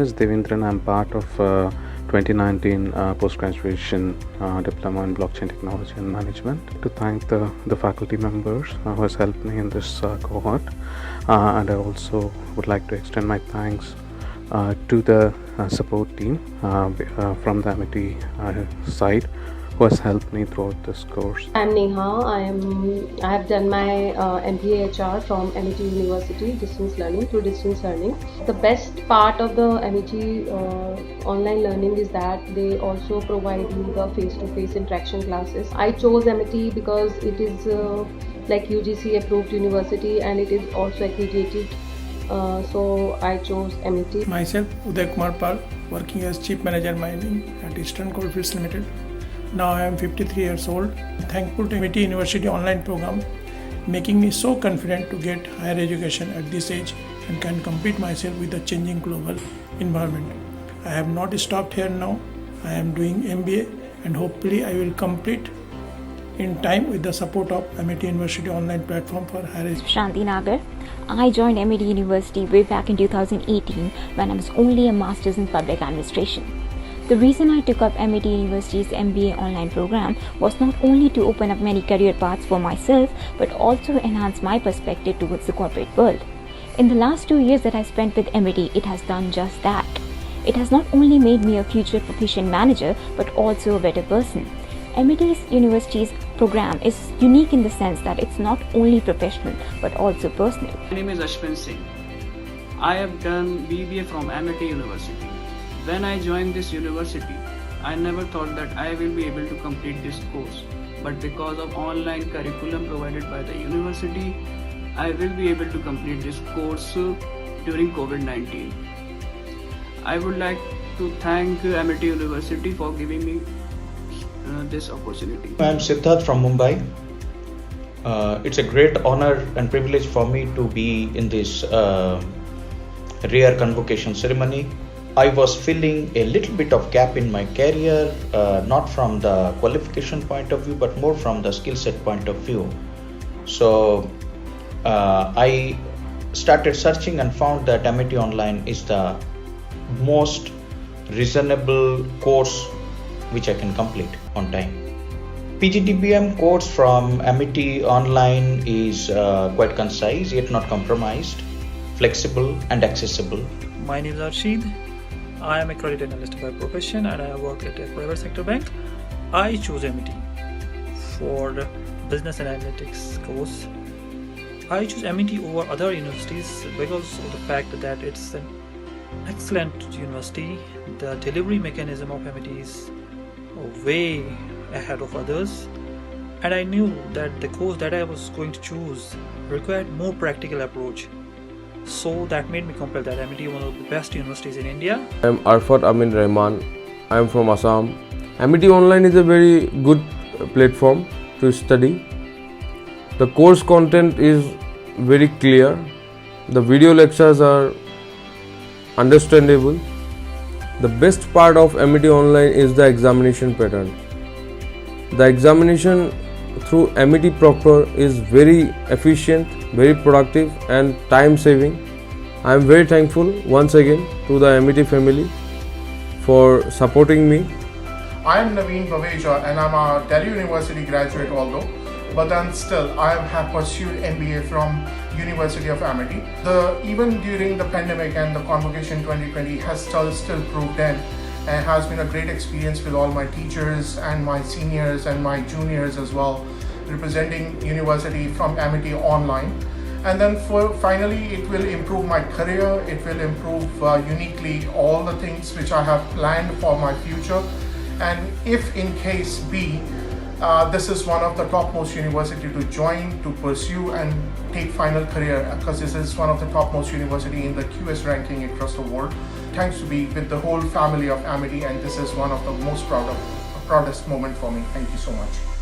is Devendran. I'm part of 2019 post-graduation diploma in blockchain technology and management. To thank the faculty members who has helped me in this cohort, and I also would like to extend my thanks to the support team from the Amity side who has helped me throughout this course. I'm Neha. I have done my MBA HR from MIT University, distance learning through distance learning. The best part of the MIT online learning is that they also provide you the face-to-face interaction classes. I chose MIT because it is like UGC approved university and it is also accredited. So I chose MIT. Myself, Uday Kumar Pal, working as Chief Manager Mining at Eastern Coalfields Limited. Now I am 53 years old. Thankful to MIT University online program, making me so confident to get higher education at this age and can compete myself with the changing global environment. I have not stopped here now. I am doing MBA and hopefully I will complete in time with the support of MIT University online platform for higher education. Shanti Nagar. I joined MIT University way back in 2018 when I was only a master's in public administration. The reason I took up MIT University's MBA online program was not only to open up many career paths for myself, but also enhance my perspective towards the corporate world. In the last 2 years that I spent with MIT, it has done just that. It has not only made me a future proficient manager, but also a better person. MIT University's program is unique in the sense that it's not only professional, but also personal. My name is Ashwin Singh. I have done BBA from MIT University. When I joined this university, I never thought that I will be able to complete this course. But because of online curriculum provided by the university, I will be able to complete this course during COVID-19. I would like to thank MIT University for giving me this opportunity. I am Siddharth from Mumbai. It's a great honor and privilege for me to be in this rare convocation ceremony. I was filling a little bit of gap in my career, not from the qualification point of view, but more from the skill set point of view. So I started searching and found that MIT Online is the most reasonable course which I can complete on time. PGDBM course from MIT Online is quite concise, yet not compromised, flexible and accessible. My name is Arshid. I am a credit analyst by profession and I work at a private sector bank. I choose MIT for the business analytics course. I choose MIT over other universities because of the fact that it's an excellent university. The delivery mechanism of MIT is way ahead of others, and I knew that the course that I was going to choose required more practical approach. So that made me compelled that MIT is one of the best universities in India. I am Arfat Amin Rahman. I am from Assam. MIT Online is a very good platform to study. The course content is very clear. The video lectures are understandable. The best part of MIT Online is the examination pattern. The examination through MIT proper is very efficient, very productive and time saving. I am very thankful once again to the MIT family for supporting me. I am Naveen Baveja and I am a Delhi University graduate but then still I have pursued MBA from University of Amity. Even during the pandemic and the convocation 2020 has still proved in and has been a great experience with all my teachers and my seniors and my juniors as well, representing university from Amity Online. And then finally it will improve my career, it will improve uniquely all the things which I have planned for my future. And if in case B, this is one of the topmost university to join, to pursue and take final career, because this is one of the topmost university in the QS ranking across the world. Thanks to be with the whole family of Amity, and this is one of the most proudest moment for me. Thank you so much.